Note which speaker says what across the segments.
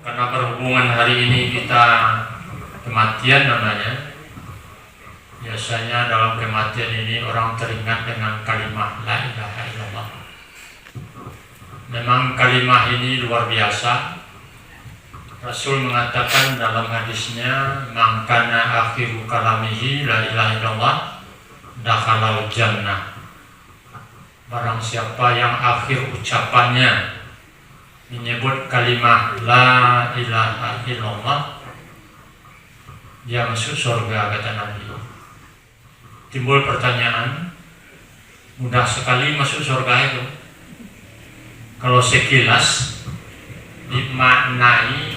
Speaker 1: Karena berhubungan hari ini kita kematian namanya. Biasanya dalam kematian ini orang teringat dengan kalimat la ilaha illallah. Memang kalimat ini luar biasa. Rasul mengatakan dalam hadisnya, "Man kana akhiru kalamihi la ilaha illallah dakhalal jannah." Barang siapa yang akhir ucapannya menyebut kalimat la ilaha illallah, dia masuk surga, kata Nabi. Timbul pertanyaan, mudah sekali masuk surga itu? Kalau sekilas dimaknai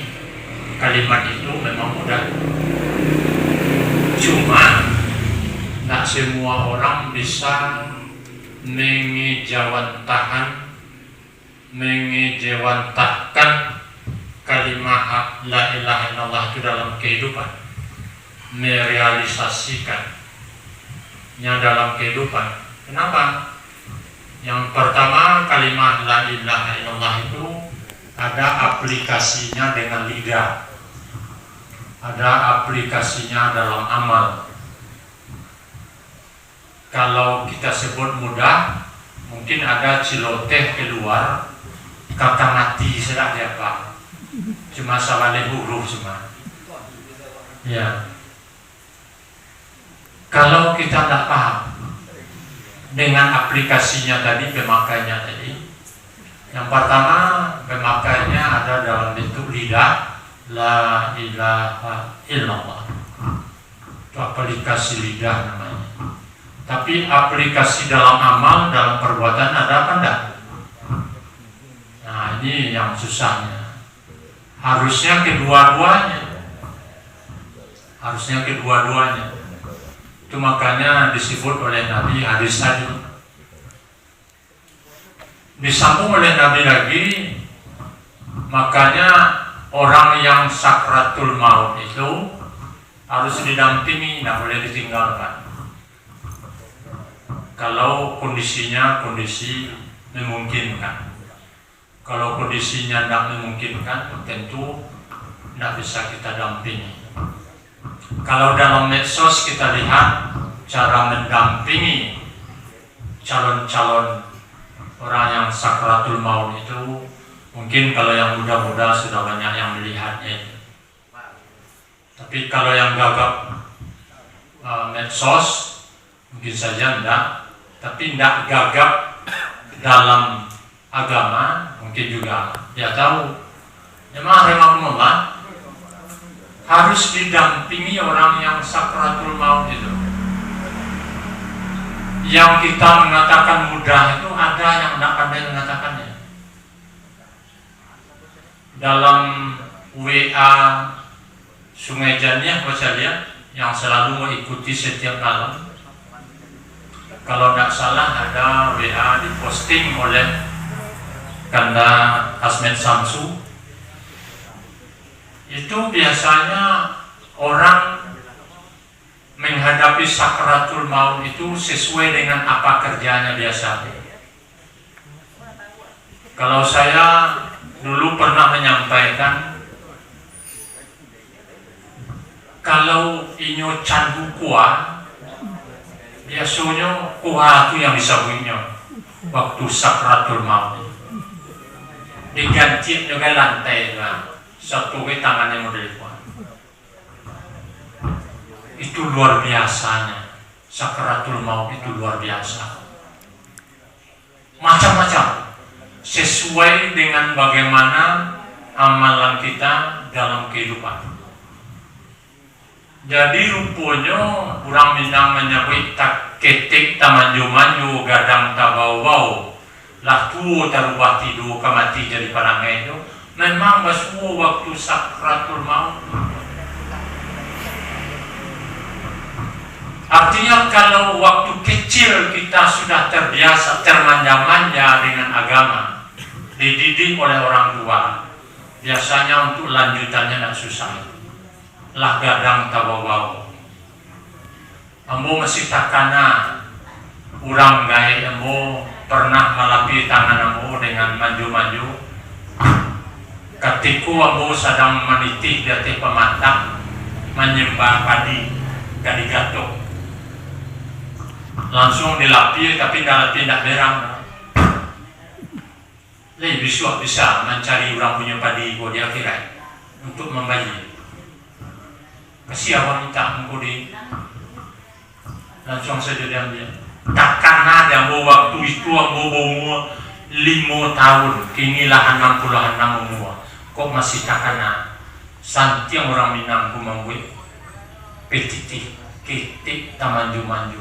Speaker 1: kalimat itu memang mudah. Cuma tak semua orang bisa mengejawantahkan kalimat la ilaha illallah itu dalam kehidupan, merealisasikannya dalam kehidupan. Kenapa? Yang pertama, kalimat la ilaha illallah itu ada aplikasinya dengan lidah, ada aplikasinya dalam amal. Kalau kita sebut mudah, mungkin ada ciloteh keluar, kata mati sedang apa? Cuma salah huruf cuma. Ya. Kalau kita tidak paham dengan aplikasinya tadi, pemakainya tadi, yang pertama pemakainya ada dalam bentuk lidah, la ilaha illallah. Itu aplikasi lidah namanya. Tapi aplikasi dalam amal, dalam perbuatan ada apa enggak? Nah, ini yang susahnya. Harusnya kedua-duanya. Itu makanya disebut oleh Nabi hadis tadi. Disambung oleh Nabi lagi, makanya orang yang sakratul maut itu harus didampingi, tidak boleh ditinggalkan. Kalau kondisinya kondisi memungkinkan. Kalau kondisinya tidak memungkinkan, tentu tidak bisa kita dampingi. Kalau dalam medsos kita lihat cara mendampingi calon-calon orang yang sakratul maut itu, mungkin kalau yang muda-muda sudah banyak yang melihatnya. Tapi kalau yang gagap medsos mungkin saja enggak. Tapi tidak gagap dalam agama mungkin juga dia tahu. Memang rahimahumullah harus didampingi orang yang sakratul maut itu. Yang kita mengatakan mudah itu ada yang tidak pandai mengatakannya. Dalam WA Sungai Janiah saya lihat yang selalu mengikuti setiap malam. Kalau tidak salah ada WA diposting oleh Kanda Asmed Samsu. Itu biasanya orang menghadapi sakratul maut itu sesuai dengan apa kerjanya biasa. Kalau saya dulu pernah menyampaikan, kalau inyo candu kuah, biasanya kuah itu yang disabunnya waktu sakratul maut. Diganti juga lantai lah, satu tangannya model kuah. Itu luar biasanya. Sakratul maut itu luar biasa. Macam-macam. Sesuai dengan bagaimana amalan kita dalam kehidupan. Jadi rupanya orang Minang menyebut tak ketik tamanju-manju gadang tabau-bau lah tu terubah tidur kemati jadi parangai itu. Memang semua waktu sakratul maut. Artinya kalau waktu kecil kita sudah terbiasa termanja-manja dengan agama, dididik oleh orang tua, biasanya untuk lanjutannya tidak susah. Lah gadang tabau-bau. Ambo masih takana, urang gaya ambo pernah melapi tangan ambo dengan maju-maju. Ketika ambo sedang meniti di atas pematang menyembah padi kadigato, langsung dilapir tapi kalau tidak berang, lebih bisa mencari orang punya padi di akhirat untuk membayar. Kasih awak minta mengkodi, langsung saja diambil. Takkan ada waktu itu ambo umur 5 tahun, kini lah 66 umur. Kok masih takkan santi orang Minang membuat petiti, ketik, tamanju-manju.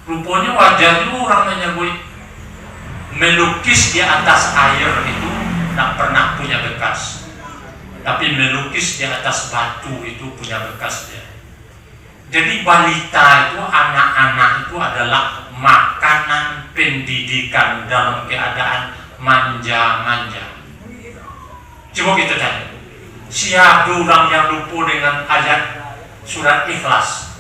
Speaker 1: Rupanya wajahnya orang menyebut melukis di atas air itu tak pernah punya bekas, tapi melukis di atas batu itu punya bekas dia. Jadi balita itu, anak-anak itu adalah makanan pendidikan dalam keadaan manja-manja. Coba kita tanya, siapa orang yang lupa dengan ayat surat Ikhlas?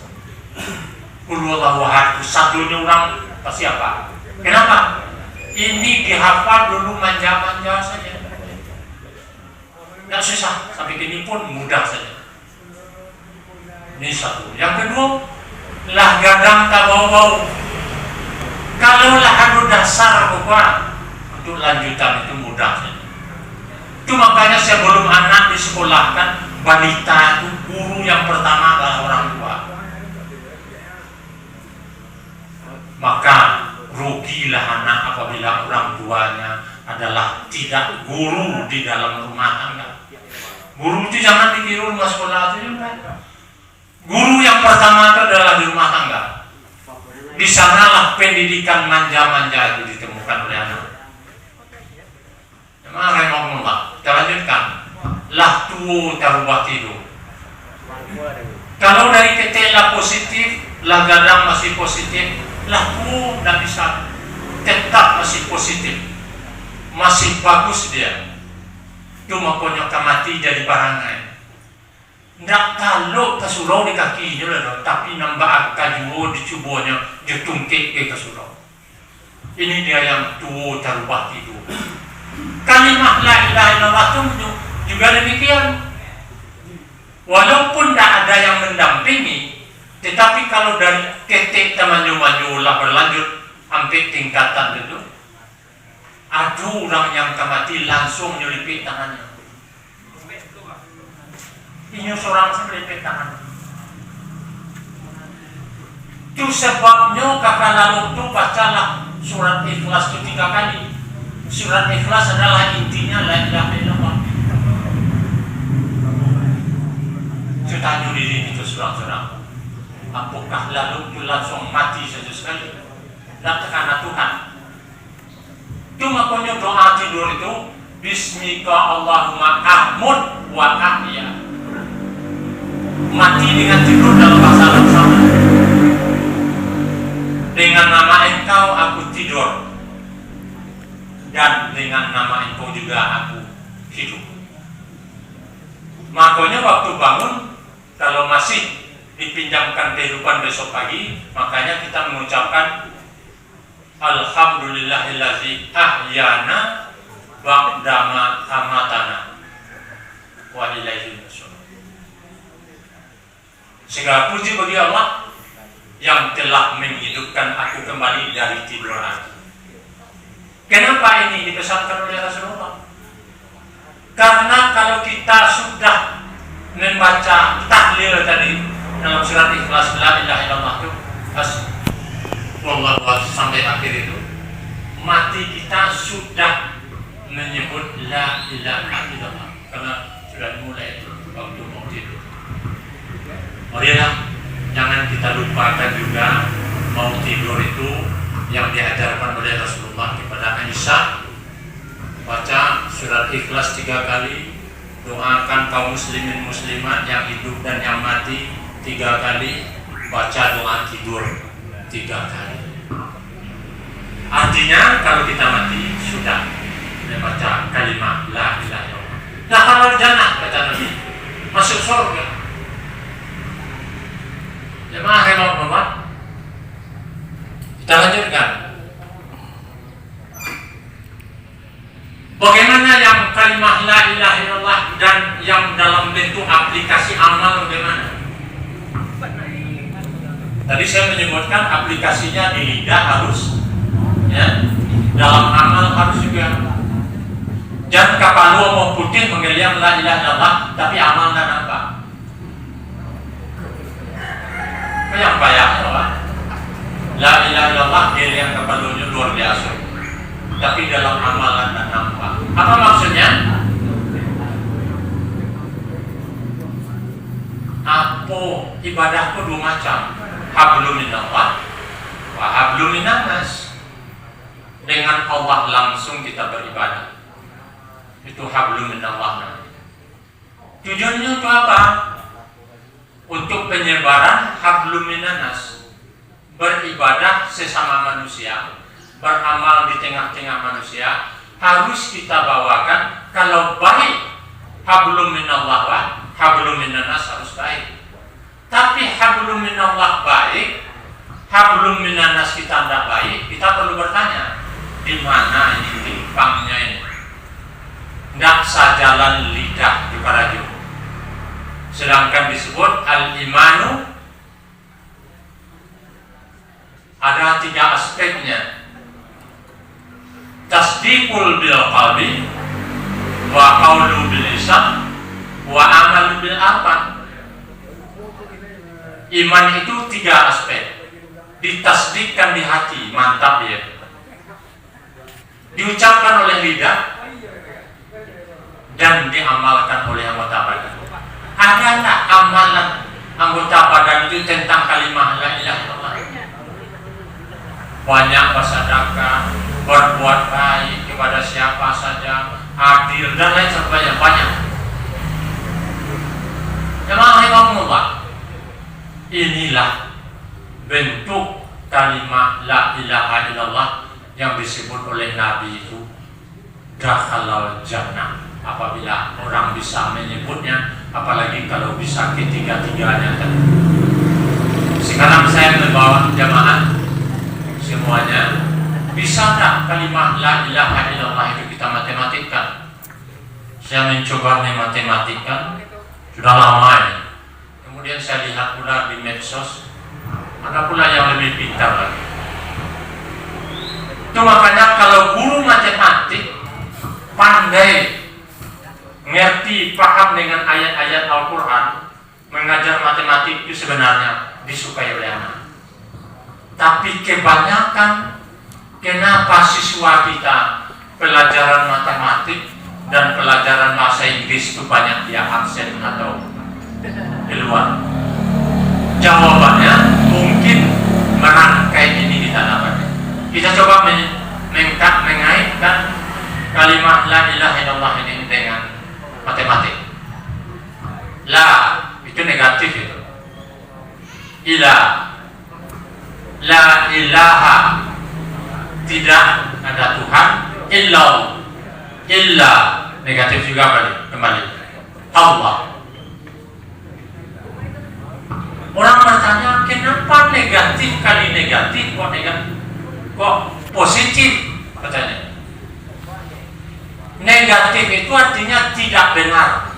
Speaker 1: Qul huwallahu ahad, satunya orang pasti apa? Kenapa? Ini dihafal dulu manja-manja saja. Tidak susah, sampai kini pun mudah saja. Ini satu. Yang kedua, lah gadang tak bau-bau. Kalau lah anu dasar bukan untuk lanjutan itu mudah saja. Itu makanya sebelum anak disekolahkan, balita itu guru yang pertama adalah orang tua. Maka rugilah anak apabila orang tuanya adalah tidak guru di dalam rumah tangga. Guru itu jangan dikira rumah sekolah itu juga. Guru yang pertama itu adalah di rumah tangga. Di sanalah pendidikan manja-manja itu ditemukan oleh anak. Kita lanjutkan. Lah tuo tarubah tidur. Kalau dari ketela positif, lah gadang masih positif, lah tuo tidak bisa, tetap masih positif, masih bagus dia. Cuma punya mati jadi barangan. Tidak kalau kesurau di kakinya lah, tapi nambah kayu dicubanya, ditungkik ke kesurau. Ini dia yang tuo tarubah tidur. Kalimat la ilaha illallah itu juga demikian. Walaupun tidak ada yang mendampingi, tetapi kalau dari ketik maju-maju lah berlanjut sampai tingkatan itu, ada orang yang mati langsung nyelipit tangannya. Ini seorang selipit tangan. Itu sebabnya kakak lalu itu bacalah surat Ikhlas itu 3 kali. Surat Ikhlas adalah intinya la ilaha illallah. Tanya diri itu surang-surang. Apakah lalu itu langsung mati saja sekali? Dan tekanan Tuhan. Itu makanya doa tidur itu Bismika Allahumma amut wa ahya. Mati dengan tidur dalam bahasa Arab sama. Dengan nama Engkau aku tidur, dan dengan nama Engkau juga aku hidup. Makanya waktu bangun, kalau masih dipinjamkan kehidupan besok pagi, makanya kita mengucapkan Alhamdulillahillazi ahyana ba'dama amatana wa ilaihi nusyur. Segala puji bagi Allah yang telah menghidupkan aku kembali dari tidur aku. Kenapa ini dipesankan oleh Rasulullah? Karena kalau kita sudah membaca tahlil tadi dalam surat Ikhlas la ilaha illallah itu wallahu sampai akhir itu, mati kita sudah menyebut la ilaha illallah karena sudah mulai waktu mau tidur. Marilah jangan kita lupakan juga mau tidur itu yang diajarkan oleh Rasulullah kepada Aisyah. Baca surat Ikhlas 3 kali, doakan kaum muslimin muslimat yang hidup dan yang mati 3 kali, baca doa tidur 3 kali. Artinya kalau kita mati sudah membaca kalimat la ilaha illallah. Nah kalau jannah kata Nabi masuk surga. Jemaah rahimahullah, kita lanjutkan. Bagaimana yang kalimat la ilaha illallah dan yang dalam bentuk aplikasi amal bagaimana? Tadi saya menyebutkan aplikasinya di lidah harus, ya, dalam amal harus juga. Jangan kapalu mau putih menggeliam la ilaha illallah tapi amal dan apa? Yang bayangnya apa? La ilaha illallah geliam kapalunya luar biasa. Tapi dalam amalan dan nampak. Apa maksudnya? Apa ibadahku dua macam? Hablum minallah wa hablum minannas. Dengan Allah langsung kita beribadah. Itu hablum minallah. Tujuannya untuk apa? Untuk penyebaran hablum minannas. Beribadah sesama manusia, beramal di tengah-tengah manusia, harus kita bawakan kalau baik hablum minallah wa hablum minannas harus baik. Tapi hablum minallah baik, hablum minannas kita tidak baik, kita perlu bertanya di mana ini timpangnya ini. Tidak sajalan lidah di para juru. Sedangkan disebut al-imanu ada 3 aspeknya. Tasdiqul bil qalbi wa qaulu bil lisan wa amalu bil arkan. Iman itu 3 aspek. Ditasdikkan di hati, mantap ya. Diucapkan oleh lidah dan diamalkan oleh anggota badan. Ada tak amalan anggota badan itu tentang kalimat la ilaha illallah? Banyak bersedekah, berbuat baik kepada siapa saja, adil dan lain sebagainya, banyak. Jemaah, inilah bentuk kalimat la ilaha illallah yang disebut oleh Nabi itu dakhalal jannah. Apabila orang bisa menyebutnya, apalagi kalau bisa ketiga-tiganya. Sekarang saya membawa jamaah semuanya, bisa tak kalimat la ilaha illallah itu kita matematikkan? Saya mencoba matematikkan, sudah lama ini. Kemudian saya lihat pula di medsos, ada pula yang lebih pintar lagi. Itu makanya kalau guru matematik pandai, ngerti, paham dengan ayat-ayat Al-Quran, mengajar matematik itu sebenarnya disukai oleh anak. Tapi kebanyakan, kenapa siswa kita pelajaran matematik dan pelajaran bahasa Inggris itu banyak dia absen atau di luar? Jawabannya mungkin merangkai ini kita dapatkan. Kita coba mengaitkan kalimat la ilaha illallah ini dengan matematik. La itu negatif itu. Ila, la ilaha tidak ada Tuhan. Illa negatif juga kembali. Allah. Orang bertanya kenapa negatif kali negatif kok negatif kok positif katanya. Negatif itu artinya tidak benar.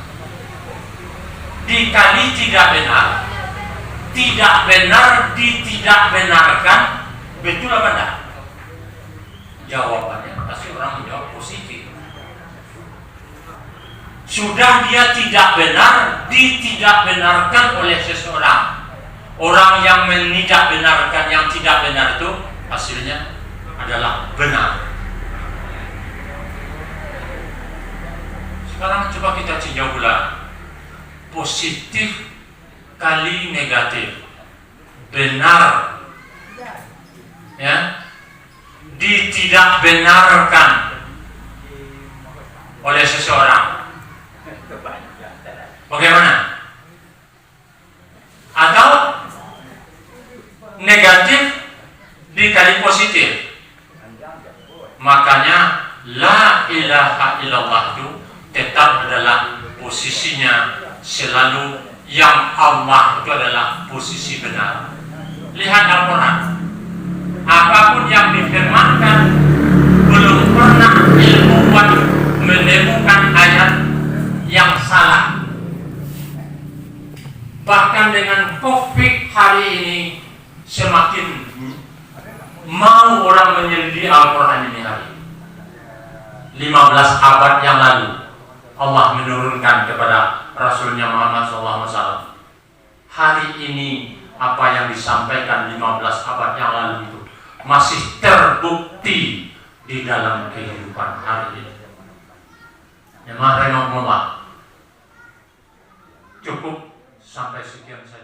Speaker 1: Dikali tidak benar, tidak benar tidak benarkan, betul apa enggak? Jawabannya pasti orang menjawab positif. Sudah dia tidak benar, tidak benarkan oleh seseorang. Orang yang tidak benarkan yang tidak benar itu hasilnya adalah benar. Sekarang coba kita tinjau pula positif kali negatif, benar, ya, tidak benarkan oleh seseorang. Bagaimana? Atau negatif dikali positif. Makanya la ilaha illallah itu tetap adalah posisinya selalu yang Allah itu adalah posisi benar. Lihat Al-Quran, apapun yang difirmankan belum pernah ilmuwan hari ini semakin mau orang menyelidiki Al-Quran ini hari. 15 abad yang lalu Allah menurunkan kepada Rasulnya Muhammad SAW. Hari ini apa yang disampaikan 15 abad yang lalu itu masih terbukti di dalam kehidupan hari ini. Ya, rahimahullah. Cukup sampai sekian saja.